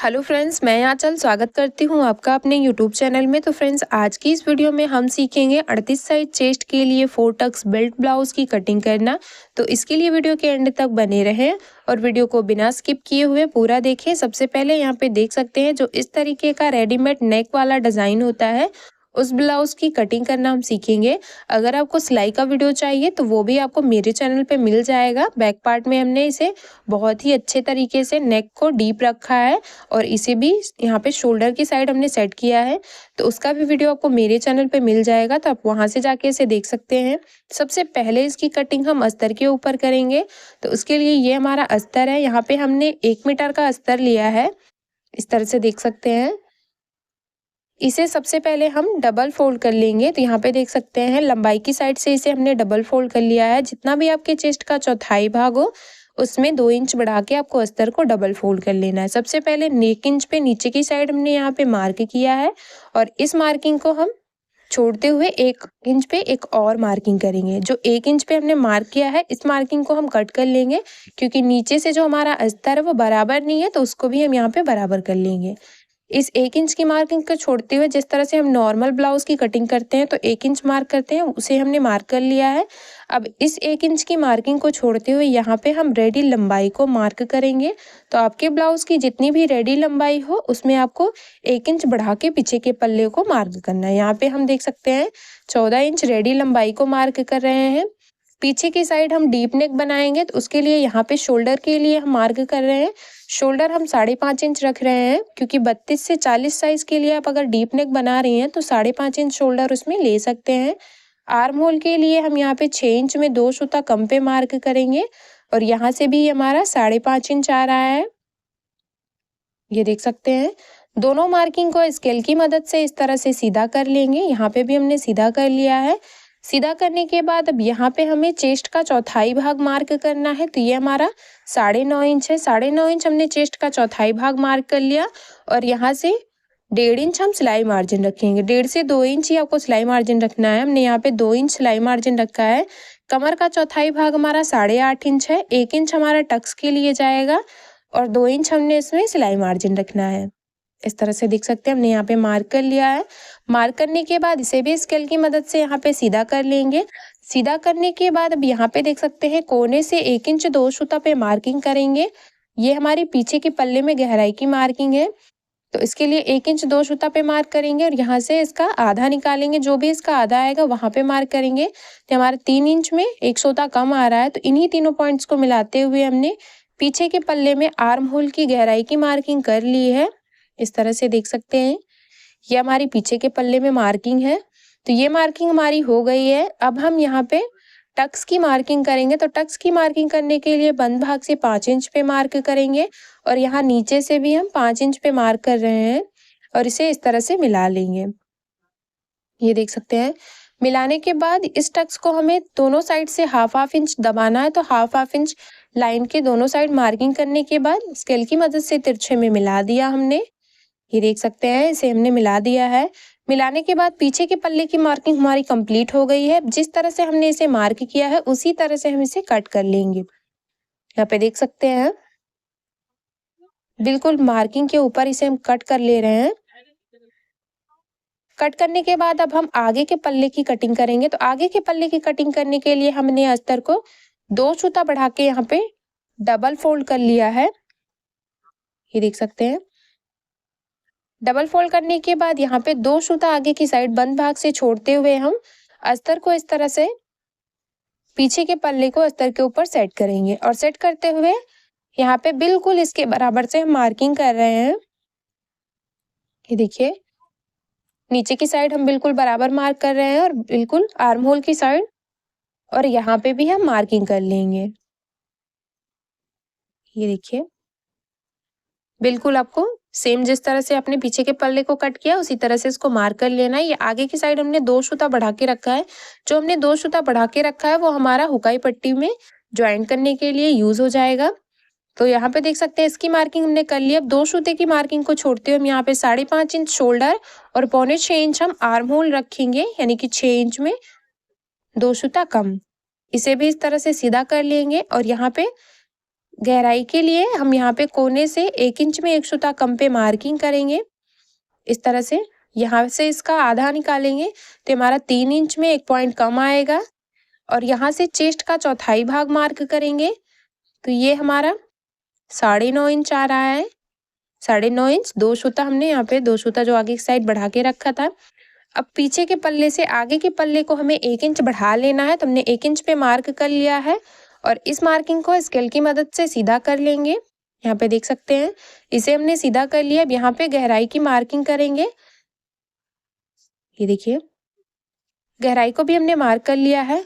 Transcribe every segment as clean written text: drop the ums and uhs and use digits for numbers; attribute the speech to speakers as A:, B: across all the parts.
A: Hello friends, मैं आंचल स्वागत करती हूँ आपका अपने यूट्यूब चैनल में। तो फ्रेंड्स, आज की इस वीडियो में हम सीखेंगे 38 साइज चेस्ट के लिए 4 टक्स बेल्ट ब्लाउज की कटिंग करना। तो इसके लिए वीडियो के एंड तक बने रहें और वीडियो को बिना स्किप किए हुए पूरा देखें। सबसे पहले यहाँ पे देख सकते हैं जो इस तरीके का रेडीमेड नेक वाला डिज़ाइन होता है, उस ब्लाउज की कटिंग करना हम सीखेंगे। अगर आपको सिलाई का वीडियो चाहिए तो वो भी आपको मेरे चैनल पे मिल जाएगा। बैक पार्ट में हमने इसे बहुत ही अच्छे तरीके से नेक को डीप रखा है और इसे भी यहाँ पे शोल्डर की साइड हमने सेट किया है, तो उसका भी वीडियो आपको मेरे चैनल पे मिल जाएगा, तो आप वहाँ से जाके इसे देख सकते हैं। सबसे पहले इसकी कटिंग हम अस्तर के ऊपर करेंगे। तो उसके लिए ये हमारा अस्तर है, यहाँ पे हमने 1 मीटर का अस्तर लिया है, इस तरह से देख सकते हैं। इसे सबसे पहले हम डबल फोल्ड कर लेंगे। तो यहाँ पे देख सकते हैं लंबाई की साइड से इसे हमने डबल फोल्ड कर लिया है। जितना भी आपके चेस्ट का चौथाई भाग हो उसमें 2 इंच बढ़ा के आपको अस्तर को डबल फोल्ड कर लेना है। सबसे पहले नेक इंच पे नीचे की साइड हमने यहाँ पे मार्क किया है और इस मार्किंग को हम छोड़ते हुए 1 इंच पे एक और मार्किंग करेंगे। जो 1 इंच पे हमने मार्क किया है इस मार्किंग को हम कट कर लेंगे, क्योंकि नीचे से जो हमारा अस्तर है वो बराबर नहीं है, तो उसको भी हम यहाँ पे बराबर कर लेंगे। इस 1 इंच की मार्किंग को छोड़ते हुए जिस तरह से हम नॉर्मल ब्लाउज की कटिंग करते हैं तो 1 इंच मार्क करते हैं, उसे हमने मार्क कर लिया है। अब इस 1 इंच की मार्किंग को छोड़ते हुए यहाँ पे हम रेडी लंबाई को मार्क करेंगे। तो आपके ब्लाउज की जितनी भी रेडी लंबाई हो उसमें आपको 1 इंच बढ़ा के पीछे के पल्ले को मार्क करना है। यहाँ पे हम देख सकते हैं 14 इंच रेडी लंबाई को मार्क कर रहे हैं। पीछे की साइड हम डीप नेक बनाएंगे, तो उसके लिए यहाँ पे शोल्डर के लिए हम मार्क कर रहे हैं। शोल्डर हम 5.5 इंच रख रहे हैं, क्योंकि 32 से 40 साइज के लिए आप अगर डीप नेक बना रही हैं तो 5.5 इंच शोल्डर उसमें ले सकते हैं। आर्म होल के लिए हम यहाँ पे 6 इंच में 2 सूता कम पे मार्क करेंगे और यहाँ से भी हमारा 5.5 इंच आ रहा है, ये देख सकते हैं। दोनों मार्किंग को स्केल की मदद से इस तरह से सीधा कर लेंगे। यहाँ पे भी हमने सीधा कर लिया है। सीधा करने के बाद अब यहाँ पे हमें चेस्ट का चौथाई भाग मार्क करना है। तो ये हमारा 9.5 इंच है। 9.5 इंच हमने चेस्ट का चौथाई भाग मार्क कर लिया और यहाँ से 1.5 इंच हम सिलाई मार्जिन रखेंगे। 1.5 से 2 इंच ही आपको सिलाई मार्जिन रखना है। हमने यहाँ पे 2 इंच सिलाई मार्जिन रखा है। कमर का चौथाई भाग हमारा 8.5 इंच है। 1 इंच हमारा टक्स के लिए जाएगा और 2 इंच हमने इसमें सिलाई मार्जिन रखना है। इस तरह से देख सकते हैं हमने यहाँ पे मार्क कर लिया है। मार्क करने के बाद इसे भी स्केल की मदद से यहाँ पे सीधा कर लेंगे। सीधा करने के बाद अब यहाँ पे देख सकते हैं कोने से 1 इंच 2 सूता पे मार्किंग करेंगे। ये हमारी पीछे के पल्ले में गहराई की मार्किंग है, तो इसके लिए 1 इंच 2 सूता पे मार्क करेंगे और यहाँ से इसका आधा निकालेंगे। जो भी इसका आधा आएगा वहाँ पे मार्क करेंगे। तो हमारा 3 इंच में 1 सूता कम आ रहा है, तो इन्हीं तीनों पॉइंट्स को मिलाते हुए हमने पीछे के पल्ले में आर्म होल की गहराई की मार्किंग कर ली है। इस तरह से देख सकते हैं ये हमारी पीछे के पल्ले में मार्किंग है। तो ये मार्किंग हमारी हो गई है। अब हम यहाँ पे टक्स की मार्किंग करेंगे। तो टक्स की मार्किंग करने के लिए बंद भाग से 5 इंच पे मार्क करेंगे और यहाँ नीचे से भी हम 5 इंच पे मार्क कर रहे हैं और इसे इस तरह से मिला लेंगे। ये देख सकते हैं। मिलाने के बाद इस टक्स को हमें दोनों साइड से हाफ इंच दबाना है। तो हाफ इंच लाइन के दोनों साइड मार्किंग करने के बाद स्केल की मदद से तिरछे में मिला दिया हमने। ये देख सकते हैं इसे हमने मिला दिया है। मिलाने के बाद पीछे के पल्ले की मार्किंग हमारी कंप्लीट हो गई है। जिस तरह से हमने इसे मार्क किया है उसी तरह से हम इसे कट कर लेंगे। यहाँ पे देख सकते हैं बिल्कुल मार्किंग के ऊपर इसे हम कट कर ले रहे हैं। कट करने के बाद अब हम आगे के पल्ले की कटिंग करेंगे। तो आगे के पल्ले की कटिंग करने के लिए हमने अस्तर को 2 सूता बढ़ा के यहाँ पे डबल फोल्ड कर लिया है। ये देख सकते हैं। डबल फोल्ड करने के बाद यहाँ पे 2 सूता आगे की साइड बंद भाग से छोड़ते हुए हम अस्तर को इस तरह से पीछे के पल्ले को अस्तर के ऊपर सेट करेंगे और सेट करते हुए यहाँ पे बिल्कुल इसके बराबर से हम मार्किंग कर रहे हैं। ये देखिए नीचे की साइड हम बिल्कुल बराबर मार्क कर रहे हैं और बिल्कुल आर्म होल की साइड, और यहाँ पे भी हम मार्किंग कर लेंगे। ये देखिए बिल्कुल आपको सेम जिस तरह से आपने पीछे के पल्ले को कट किया उसी तरह से इसको मार्क कर लेना है। ये आगे की साइड हमने 2 सूता बढ़ा के रखा है। जो हमने 2 सूता बढ़ा के रखा है वो हमारा हुकाई पट्टी में ज्वाइंट करने के लिए यूज हो जाएगा। तो यहाँ पे देख सकते हैं इसकी मार्किंग हमने कर ली। अब 2 सूते की मार्किंग को छोड़ते हुए हम यहाँ पे 5.5 इंच शोल्डर और 0.25 इंच हम आर्म होल रखेंगे, यानी कि 6 इंच में 2 सूता कम। इसे भी इस तरह से सीधा कर लेंगे और यहाँ पे गहराई के लिए हम यहाँ पे कोने से 1 इंच में 1 सूता कम पे मार्किंग करेंगे। इस तरह से यहाँ से इसका आधा निकालेंगे तो हमारा 3 इंच में 1 पॉइंट कम आएगा और यहाँ से चेस्ट का चौथाई भाग मार्क करेंगे तो ये हमारा 9.5 इंच आ रहा है। 9.5 इंच 2 सूता हमने यहाँ पे 2 सूता जो आगे की साइड बढ़ा के रखा था। अब पीछे के पल्ले से आगे के पल्ले को हमें 1 इंच बढ़ा लेना है तो हमने 1 इंच पे मार्क कर लिया है और इस मार्किंग को स्केल की मदद से सीधा कर लेंगे। यहाँ पे देख सकते हैं इसे हमने सीधा कर लिया। अब यहाँ पे गहराई की मार्किंग करेंगे। ये देखिए गहराई को भी हमने मार्क कर लिया है।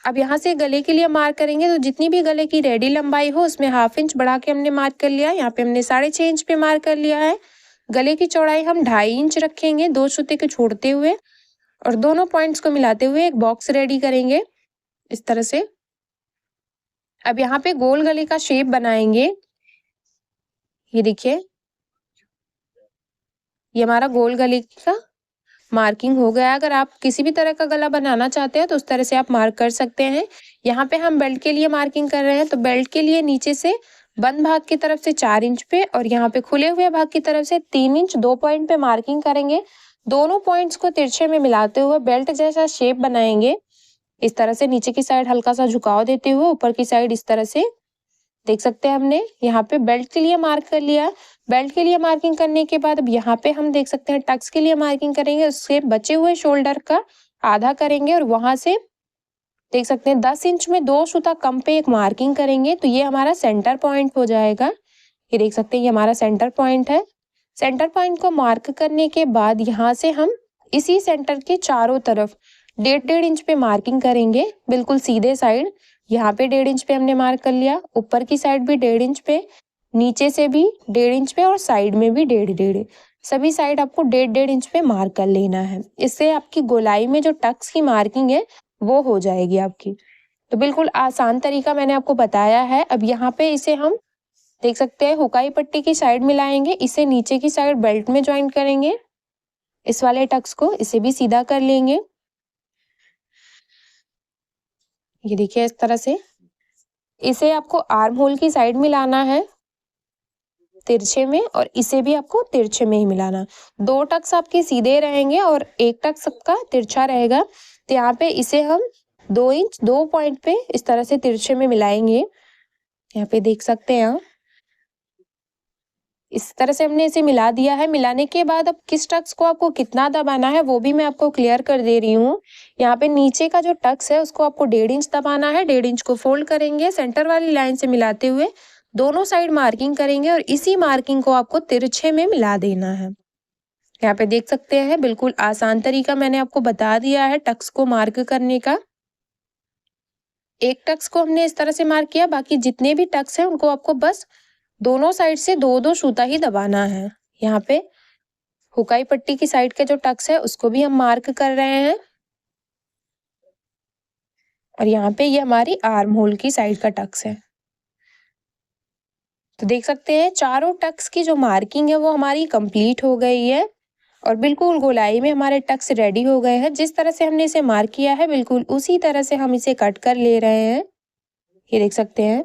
A: अब यहाँ से गले के लिए मार्क करेंगे तो जितनी भी गले की रेडी लंबाई हो उसमें 1/2 इंच बढ़ा के हमने मार्क कर लिया। यहाँ पे हमने 6.5 इंच पे मार्क कर लिया है। गले की चौड़ाई हम 2.5 इंच रखेंगे 2 सूते को छोड़ते हुए और दोनों पॉइंट्स को मिलाते हुए एक बॉक्स रेडी करेंगे इस तरह से। अब यहाँ पे गोल गले का शेप बनाएंगे। ये देखिए ये हमारा गोल गले का मार्किंग हो गया। अगर आप किसी भी तरह का गला बनाना चाहते हैं तो उस तरह से आप मार्क कर सकते हैं। यहाँ पे हम बेल्ट के लिए मार्किंग कर रहे हैं तो बेल्ट के लिए नीचे से बंद भाग की तरफ से 4 इंच पे और यहाँ पे खुले हुए भाग की तरफ से 3 इंच 2 पॉइंट पे मार्किंग करेंगे। दोनों पॉइंट्स को तिरछे में मिलाते हुए बेल्ट जैसा शेप बनाएंगे। इस तरह से नीचे की साइड हल्का सा झुकाव देते हुए ऊपर की साइड इस तरह से देख सकते हैं। हमने यहाँ पे बेल्ट के लिए मार्क कर लिया। बेल्ट के लिए मार्किंग करने के बाद अब यहाँ पे हम देख सकते हैं टक्स के लिए मार्किंग करेंगे। उससे बचे हुए शोल्डर का आधा करेंगे और वहां से देख सकते हैं 10 इंच में 2 सूता कम पे एक मार्किंग करेंगे तो ये हमारा सेंटर पॉइंट हो जाएगा। ये देख सकते हैं ये हमारा सेंटर पॉइंट है। सेंटर पॉइंट को मार्क करने के बाद यहाँ से हम इसी सेंटर के चारों तरफ 1.5 इंच पे मार्किंग करेंगे बिल्कुल सीधे साइड। यहाँ पे 1.5 इंच पे हमने मार्क कर लिया, ऊपर की साइड भी 1.5 इंच पे, नीचे से भी 1.5 इंच पे और साइड में भी 1.5 सभी साइड आपको 1.5 इंच पे मार्क कर लेना है। इससे आपकी गोलाई में जो टक्स की मार्किंग है वो हो जाएगी आपकी। तो बिल्कुल आसान तरीका मैंने आपको बताया है। अब यहाँ पे इसे हम देख सकते हैं हुकाई पट्टी की साइड मिलाएंगे। इसे नीचे की साइड बेल्ट में ज्वाइन करेंगे इस वाले टक्स को। इसे भी सीधा कर लेंगे। ये देखिए इस तरह से इसे आपको आर्म होल की साइड मिलाना है तिरछे में और इसे भी आपको तिरछे में ही मिलाना। 2 टक्स आपके सीधे रहेंगे और एक टक्स सबका तिरछा रहेगा। तो यहाँ पे इसे हम 2 इंच 2 पॉइंट पे इस तरह से तिरछे में मिलाएंगे। यहाँ पे देख सकते हैं आप इस तरह से हमने इसे मिला दिया है। मिलाने के बाद अब किस टक्स को आपको कितना दबाना है वो भी मैं आपको क्लियर कर दे रही हूँ। यहाँ पे नीचे का जो टक्स है उसको आपको 1.5 इंच दबाना है। 1.5 इंच को फोल्ड करेंगे सेंटर वाली लाइन से मिलाते हुए दोनों साइड मार्किंग करेंगे और इसी मार्किंग को आपको तिरछे में मिला देना है। यहाँ पे देख सकते हैं बिल्कुल आसान तरीका मैंने आपको बता दिया है टक्स को मार्क करने का। एक टक्स को हमने इस तरह से मार्क किया, बाकी जितने भी टक्स हैं उनको आपको बस दोनों साइड से 2-2 सूता ही दबाना है। यहाँ पे हुकाई पट्टी की साइड के जो टक्स है उसको भी हम मार्क कर रहे हैं और यहाँ पे ये हमारी आर्म होल की साइड का टक्स है। तो देख सकते हैं चारों टक्स की जो मार्किंग है वो हमारी कंप्लीट हो गई है और बिल्कुल गोलाई में हमारे टक्स रेडी हो गए हैं। जिस तरह से हमने इसे मार्क किया है बिल्कुल उसी तरह से हम इसे कट कर ले रहे हैं। ये देख सकते हैं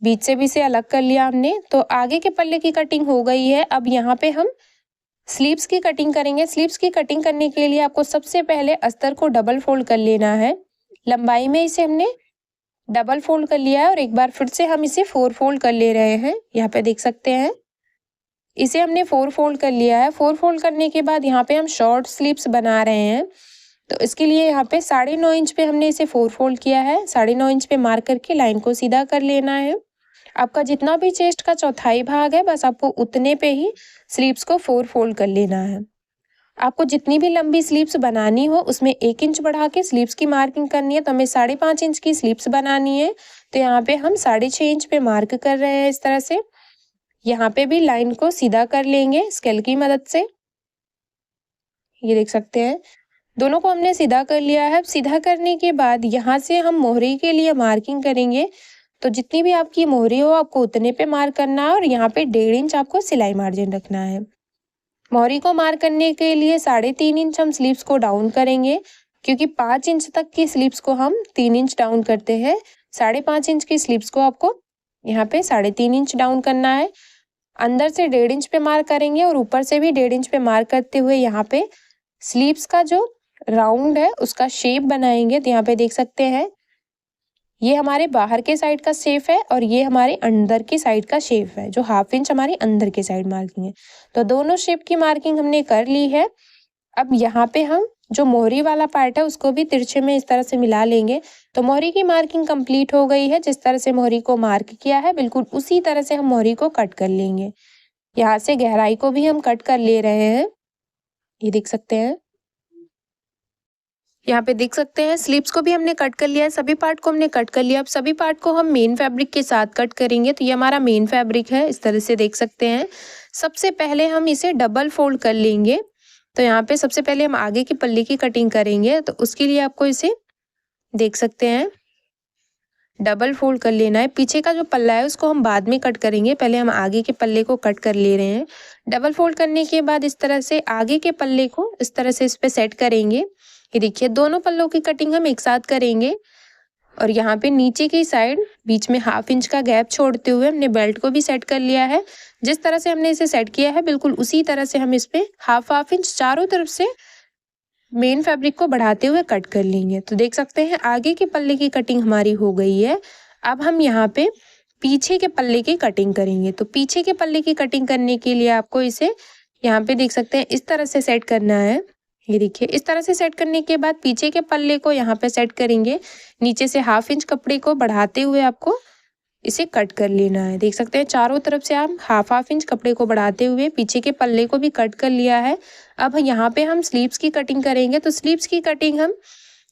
A: बीच से भी इसे अलग कर लिया हमने। तो आगे के पल्ले की कटिंग हो गई है। अब यहाँ पे हम स्लीव्स की कटिंग करेंगे। स्लीव्स की कटिंग करने के लिए आपको सबसे पहले अस्तर को डबल फोल्ड कर लेना है। लंबाई में इसे हमने डबल फोल्ड कर लिया है और एक बार फिर से हम इसे 4 फोल्ड कर ले रहे हैं। यहाँ पे देख सकते हैं इसे हमने 4 फोल्ड कर लिया है। 4 फोल्ड करने के बाद यहाँ पे हम शॉर्ट स्लीव्स बना रहे हैं तो इसके लिए यहाँ पे 9.5 इंच पे हमने इसे 4 फोल्ड किया है। 9.5 इंच पे मार्क करके लाइन को सीधा कर लेना है। आपका जितना भी चेस्ट का चौथाई भाग है बस आपको उतने पे ही स्लीव्स को 4 फोल्ड कर लेना है। आपको जितनी भी लंबी स्लीव्स बनानी हो उसमें 1 इंच बढ़ा के स्लीव्स की मार्किंग करनी है। तो हमें 5.5 इंच की स्लीव्स बनानी है तो यहाँ पे हम 6.5 इंच पे मार्क कर रहे हैं इस तरह से। यहाँ पे भी लाइन को सीधा कर लेंगे स्केल की मदद से। ये देख सकते हैं दोनों को हमने सीधा कर लिया है। अब सीधा करने के बाद यहाँ से हम मोहरी के लिए मार्किंग करेंगे। तो जितनी भी आपकी मोहरी हो आपको उतने पे मार्क करना है और यहाँ पे 1.5 इंच आपको सिलाई मार्जिन रखना है। मोहरी को मार्क करने के लिए 3.5 इंच हम स्लीव्स को डाउन करेंगे क्योंकि 5 इंच तक की स्लीव्स को हम 3 इंच डाउन करते हैं 5.5 इंच की स्लीव्स को आपको यहाँ पे 3.5 इंच डाउन करना है। अंदर से 1.5 इंच पे मार्क करेंगे और ऊपर से भी 1.5 इंच पे मार्क करते हुए यहाँ पे स्लीव्स का जो राउंड है उसका शेप बनाएंगे। तो यहाँ पे देख सकते हैं ये हमारे बाहर के साइड का शेप है और ये हमारे अंदर की साइड का शेप है, जो 1/2 इंच हमारी अंदर के साइड मार्किंग है। तो दोनों शेप की मार्किंग हमने कर ली है। अब यहाँ पे हम जो मोहरी वाला पार्ट है उसको भी तिरछे में इस तरह से मिला लेंगे। तो मोहरी की मार्किंग कंप्लीट हो गई है। जिस तरह से मोहरी को मार्क किया है बिल्कुल उसी तरह से हम मोहरी को कट कर लेंगे। यहाँ से गहराई को भी हम कट कर ले रहे हैं, ये देख सकते हैं। यहाँ पे देख सकते हैं स्लीव्स को भी हमने कट कर लिया है, सभी पार्ट को हमने कट कर लिया। अब सभी पार्ट को हम मेन फैब्रिक के साथ कट करेंगे। तो ये हमारा मेन फैब्रिक है, इस तरह से देख सकते हैं। सबसे पहले हम इसे डबल फोल्ड कर लेंगे। तो यहाँ पे सबसे पहले हम आगे की पल्ली की कटिंग करेंगे। तो उसके लिए आपको इसे देख सकते हैं डबल फोल्ड कर लेना है। पीछे का जो पल्ला है उसको हम बाद में कट करेंगे, पहले हम आगे के पल्ले को कट कर ले रहे हैं। डबल फोल्ड करने के बाद इस तरह से आगे के पल्ले को इस तरह से इस पे सेट करेंगे। ये देखिए दोनों पल्लों की कटिंग हम एक साथ करेंगे। और यहाँ पे नीचे की साइड बीच में 1/2 इंच का गैप छोड़ते हुए हमने बेल्ट को भी सेट कर लिया है। जिस तरह से हमने इसे सेट किया है बिल्कुल उसी तरह से हम इस पे 1/2 इंच चारों तरफ से मेन फैब्रिक को बढ़ाते हुए कट कर लेंगे। तो देख सकते हैं आगे के पल्ले की कटिंग हमारी हो गई है। अब हम यहाँ पे पीछे के पल्ले की कटिंग करेंगे। तो पीछे के पल्ले की कटिंग करने के लिए आपको इसे यहाँ पे देख सकते हैं इस तरह से सेट करना है। ये देखिए इस तरह से सेट करने के बाद पीछे के पल्ले को यहाँ पे सेट करेंगे। नीचे से 1/2 इंच कपड़े को बढ़ाते हुए आपको इसे कट कर लेना है। देख सकते हैं चारों तरफ से हम 1/2 इंच कपड़े को बढ़ाते हुए पीछे के पल्ले को भी कट कर लिया है। अब यहाँ पे हम स्लीव्स की कटिंग करेंगे। तो स्लीव्स की कटिंग हम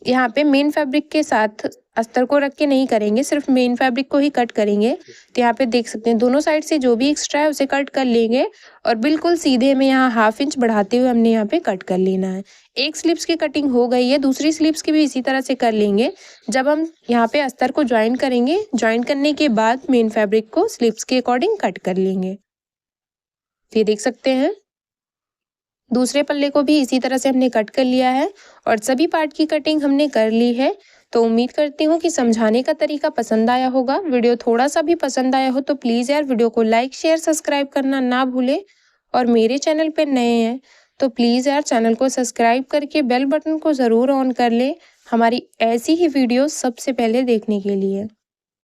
A: यहाँ पे मेन फैब्रिक के साथ अस्तर को रख के नहीं करेंगे, सिर्फ मेन फैब्रिक को ही कट करेंगे। तो यहाँ पे देख सकते हैं दोनों साइड से जो भी एक्स्ट्रा है उसे कट कर लेंगे और बिल्कुल सीधे में यहाँ 1/2 इंच बढ़ाते हुए हमने यहाँ पे कट कर लेना है। एक स्लीव्स की कटिंग हो गई है, दूसरी स्लीव्स की भी इसी तरह से कर लेंगे। जब हम यहाँ पे अस्तर को ज्वाइन करेंगे, ज्वाइन करने के बाद मेन फैब्रिक को स्लीव्स के अकॉर्डिंग कट कर लेंगे। तो ये देख सकते हैं दूसरे पल्ले को भी इसी तरह से हमने कट कर लिया है और सभी पार्ट की कटिंग हमने कर ली है। तो उम्मीद करती हूँ कि समझाने का तरीका पसंद आया होगा। वीडियो थोड़ा सा भी पसंद आया हो तो प्लीज़ यार वीडियो को लाइक शेयर सब्सक्राइब करना ना भूलें। और मेरे चैनल पर नए हैं तो प्लीज़ यार चैनल को सब्सक्राइब करके बेल बटन को ज़रूर ऑन कर लें हमारी ऐसी ही वीडियो सबसे पहले देखने के लिए।